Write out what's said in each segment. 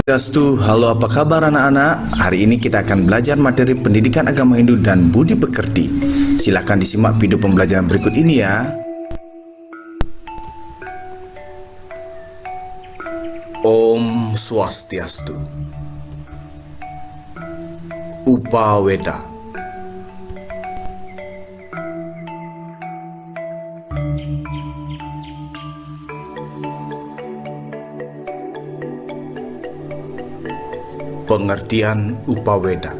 Swastiastu, halo apa kabar anak-anak? Hari ini kita akan belajar materi pendidikan agama Hindu dan budi pekerti. Silahkan disimak video pembelajaran berikut ini ya. Om Swastiastu. Upaweda. Pengertian Upaweda.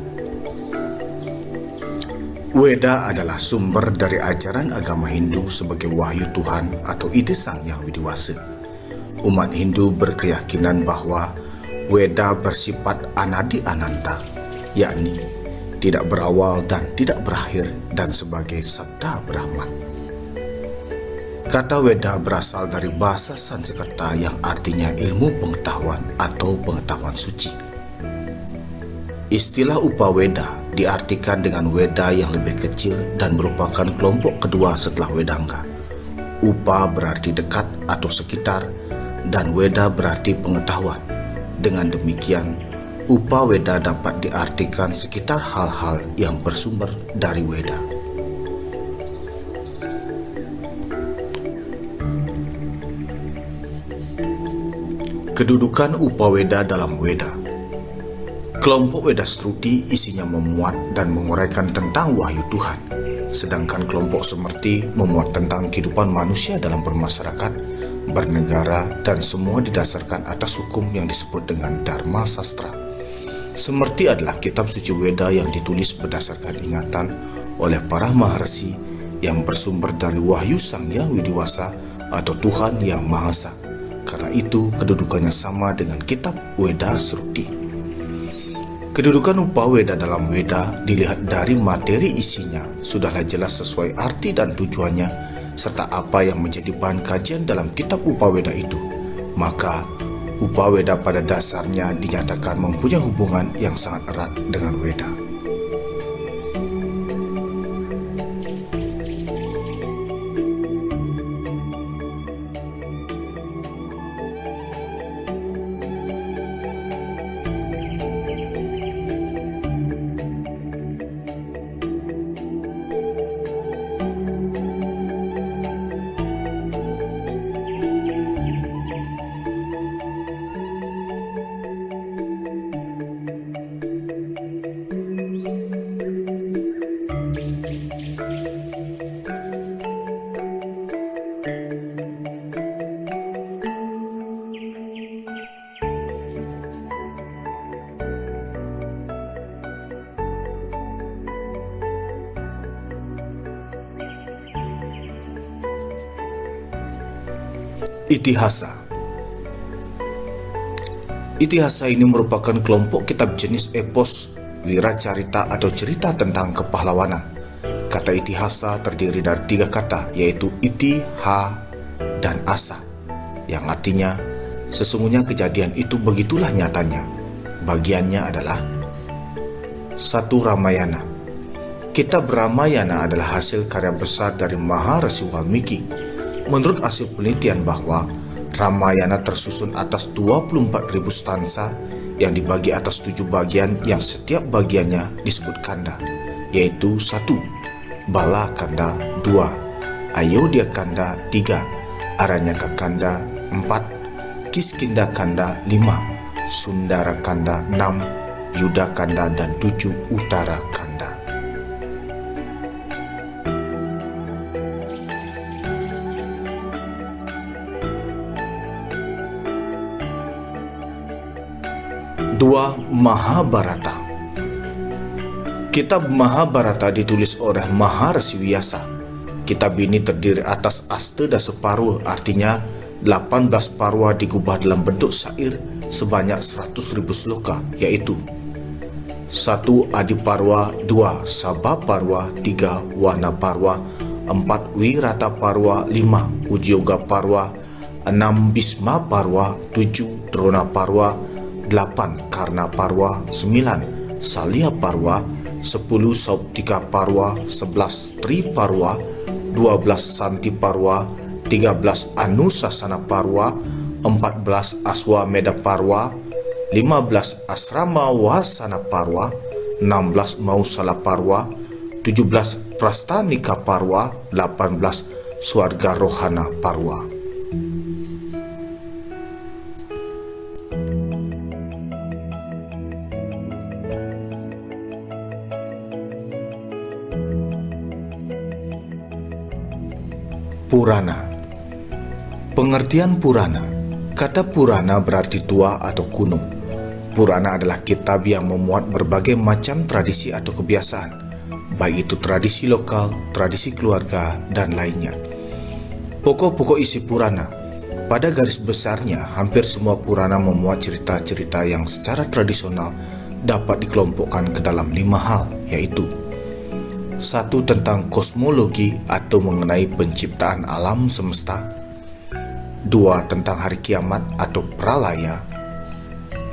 Weda adalah sumber dari ajaran agama Hindu sebagai wahyu Tuhan atau ide Sang Yang Widiwasa. Umat Hindu berkeyakinan bahwa Weda bersifat anadi ananta, yakni tidak berawal dan tidak berakhir, dan sebagai sabda Brahman. Kata Weda berasal dari bahasa Sanskerta yang artinya ilmu pengetahuan atau pengetahuan suci. Istilah Upaweda diartikan dengan Weda yang lebih kecil dan merupakan kelompok kedua setelah Wedanga. Upa berarti dekat atau sekitar, dan Weda berarti pengetahuan. Dengan demikian, Upaweda dapat diartikan sekitar hal-hal yang bersumber dari Weda. Kedudukan Upaweda dalam Weda. Kelompok Weda Struti isinya memuat dan menguraikan tentang wahyu Tuhan, sedangkan kelompok Semerti memuat tentang kehidupan manusia dalam bermasyarakat, bernegara, dan semua didasarkan atas hukum yang disebut dengan Dharma Sastra. Semerti adalah kitab suci Weda yang ditulis berdasarkan ingatan oleh para maharsi yang bersumber dari wahyu Sang Yang Widiwasa atau Tuhan Yang Maha Esa. Karena itu kedudukannya sama dengan kitab Weda Struti. Kedudukan Upaweda dalam Weda dilihat dari materi isinya sudahlah jelas sesuai arti dan tujuannya serta apa yang menjadi bahan kajian dalam kitab Upaweda itu. Maka Upaweda pada dasarnya dinyatakan mempunyai hubungan yang sangat erat dengan Weda. Itihasa. Itihasa ini merupakan kelompok kitab jenis epos, wiracarita atau cerita tentang kepahlawanan. Kata itihasa terdiri dari 3 kata, yaitu iti, ha, dan asa, yang artinya sesungguhnya kejadian itu begitulah nyatanya. Bagiannya adalah 1. Ramayana. Kitab Ramayana adalah hasil karya besar dari Maharsi Walmiki. Menurut hasil penelitian bahwa Ramayana tersusun atas 24.000 stansa yang dibagi atas 7 bagian yang setiap bagiannya disebut kanda, yaitu 1. Bala Kanda, 2. Ayodhya Kanda, 3. Aranyaka Kanda, 4. Kiskinda Kanda, 5. Sundara Kanda, 6. Yuddha Kanda, dan 7. Uttara Kanda. Dua. Mahabharata. Kitab Mahabharata ditulis oleh Maharsi Vyasa. Kitab ini terdiri atas Astadasa Parwa, artinya 18 parwa digubah dalam bentuk syair sebanyak 100.000 sloka, yaitu 1. Adi Parwa, 2. Sabha Parwa, 3. Wana Parwa, 4. Wirata Parwa, 5. Udyoga Parwa, 6. Bhisma Parwa, 7. Drona Parwa, 8. Karna Parwa, 9. Salya Parwa, 10. Sauptika Parwa, 11. Tri Parwa, 12. Santi Parwa, 13. Anusasana Parwa, 14. Aswamedha Parwa, 15 Asrama Wasana Parwa, 16 Mausala Parwa, 17 Prastanika Parwa, 18 Swarga Rohana Parwa. Purana. Pengertian Purana. Kata Purana berarti tua atau kuno. Purana adalah kitab yang memuat berbagai macam tradisi atau kebiasaan, baik itu tradisi lokal, tradisi keluarga, dan lainnya. Pokok-pokok isi Purana. Pada garis besarnya, hampir semua Purana memuat cerita-cerita yang secara tradisional dapat dikelompokkan ke dalam 5 hal, yaitu: 1. Tentang kosmologi atau mengenai penciptaan alam semesta. 2. Tentang hari kiamat atau pralaya.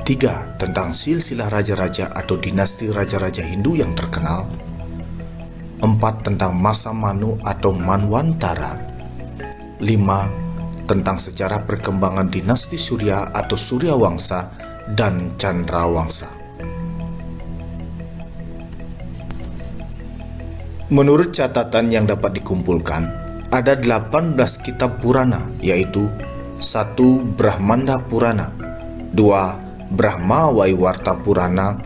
3. Tentang silsilah raja-raja atau dinasti raja-raja Hindu yang terkenal. 4. Tentang masa Manu atau Manwantara. 5. Tentang sejarah perkembangan dinasti Surya atau Suryawangsa dan Chandrawangsa. Menurut catatan yang dapat dikumpulkan, ada 18 kitab Purana, yaitu: 1. Brahmanda Purana, 2. Brahma Waiwarta Purana,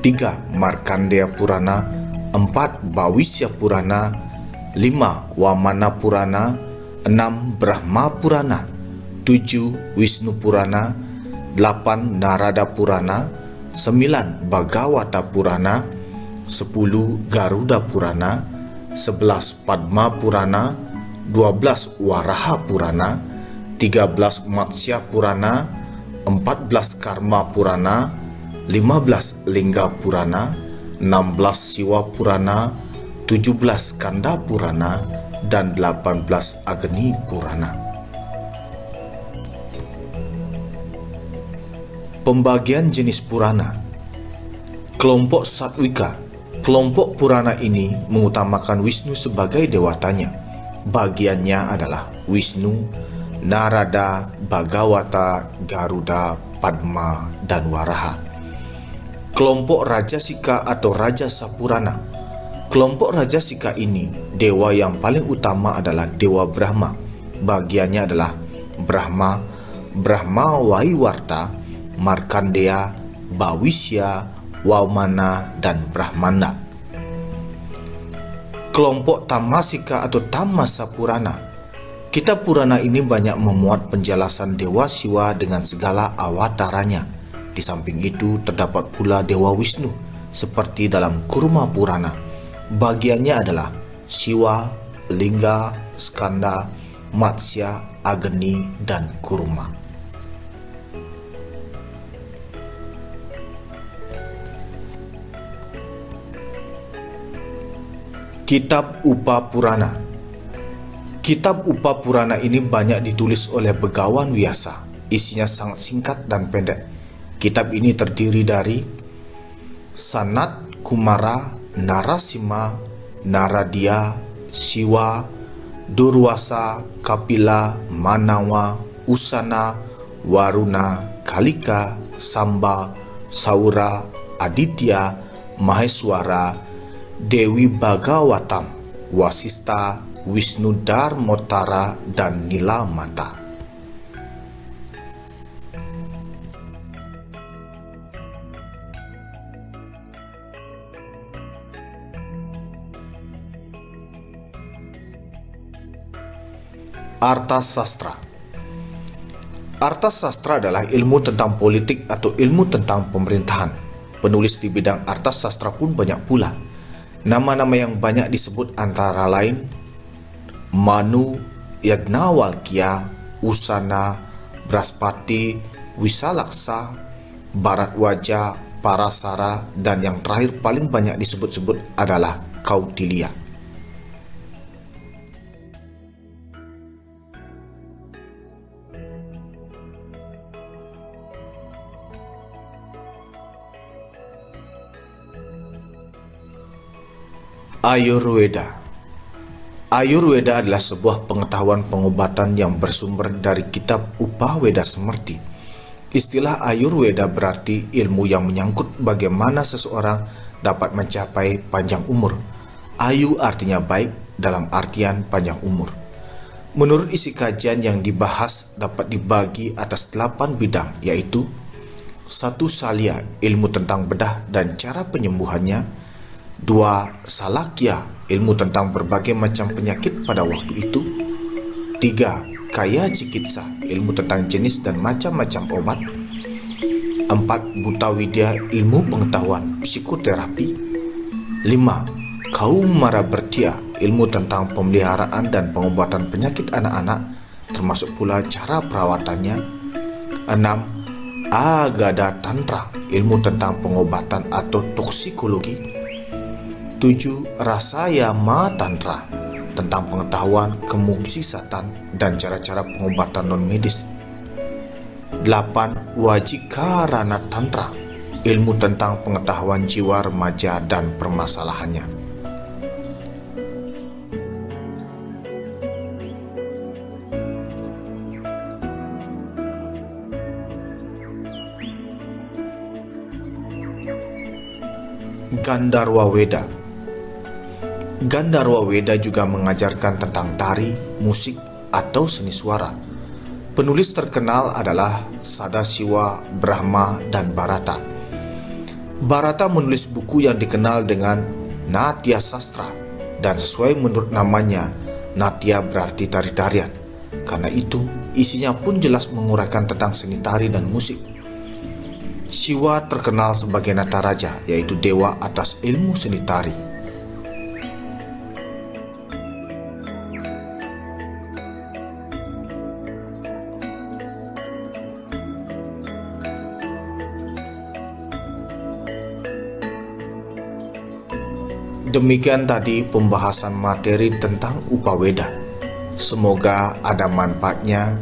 3. Markandeya Purana, 4. Bhawisya Purana, 5. Wamana Purana, 6. Brahma Purana, 7. Wisnu Purana, 8. Narada Purana, 9. Bhagavata Purana, 10. Garuda Purana, 11. Padma Purana, 12. Waraha Purana, 13. Matsya Purana, 14. Karma Purana, 15. Lingga Purana, 16. Siwa Purana, 17. Skanda Purana, dan 18. Agni Purana. Pembagian jenis Purana. Kelompok Satwika. Kelompok Purana ini mengutamakan Wisnu sebagai dewatanya. Bagiannya adalah Wisnu, Narada, Bhagavata, Garuda, Padma, dan Waraha. Kelompok Rajasika atau Rajasa Purana. Kelompok Rajasika ini, dewa yang paling utama adalah Dewa Brahma. Bagiannya adalah Brahma, Brahma Waiwarta, Markandeya, Bhawisya, Wamana, dan Brahmanda. Kelompok Tamasika atau Tamasa Purana. Kitab Purana ini banyak memuat penjelasan Dewa Siwa dengan segala awataranya. Di samping itu terdapat pula Dewa Wisnu seperti dalam Kurma Purana. Bagiannya adalah Siwa, Lingga, Skanda, Matsya, Agni, dan Kurma. Kitab Upa Purana. Kitab Upa Purana ini banyak ditulis oleh Begawan Vyasa. Isinya sangat singkat dan pendek. Kitab ini terdiri dari Sanat, Kumara, Narasima, Naradia, Siwa, Durwasa, Kapila, Manawa, Usana, Waruna, Kalika, Samba, Saura, Aditya, Maheswara, Dewi Bhagavatam, Wasista, Wisnu Dharmotara, dan Nilamata. Arthasastra. Arthasastra adalah ilmu tentang politik atau ilmu tentang pemerintahan. Penulis di bidang arthasastra pun banyak pula. Nama-nama yang banyak disebut antara lain Manu, Yagnawalkya, Usana, Braspati, Wisalaksa, Bharadwaja, Parasara, dan yang terakhir paling banyak disebut-sebut adalah Kautilya. Ayurveda. Ayurveda adalah sebuah pengetahuan pengobatan yang bersumber dari kitab Upaveda Smrti. Istilah Ayurveda berarti ilmu yang menyangkut bagaimana seseorang dapat mencapai panjang umur. Ayu artinya baik dalam artian panjang umur. Menurut isi kajian yang dibahas dapat dibagi atas 8 bidang, yaitu 1. Salya, ilmu tentang bedah dan cara penyembuhannya. 2. Salakya, ilmu tentang berbagai macam penyakit pada waktu itu. 3. Kaya Cikitsa, ilmu tentang jenis dan macam-macam obat. 4. Buta Widya, ilmu pengetahuan psikoterapi. 5. Kaumara Bertia, ilmu tentang pemeliharaan dan pengobatan penyakit anak-anak, termasuk pula cara perawatannya. 6. Agada Tantra, ilmu tentang pengobatan atau toksikologi. 7. Rasayama Tantra, tentang pengetahuan kemuksisatan dan cara-cara pengobatan non-medis. 8. Wajikarana Tantra, ilmu tentang pengetahuan jiwa remaja dan permasalahannya. Gandharwa Weda. Gandharwa Weda juga mengajarkan tentang tari, musik, atau seni suara. Penulis terkenal adalah Sadasiwa, Brahma, dan Bharata. Bharata menulis buku yang dikenal dengan Natya Sastra, dan sesuai menurut namanya, Natya berarti tari-tarian. Karena itu, isinya pun jelas menguraikan tentang seni tari dan musik. Siwa terkenal sebagai Nataraja, yaitu dewa atas ilmu seni tari. Demikian tadi pembahasan materi tentang Upaweda. Semoga ada manfaatnya.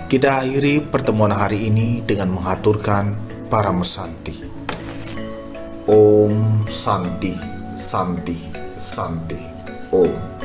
Kita akhiri pertemuan hari ini dengan mengaturkan Paramesanti. Om Santi, Santi, Santi. Om.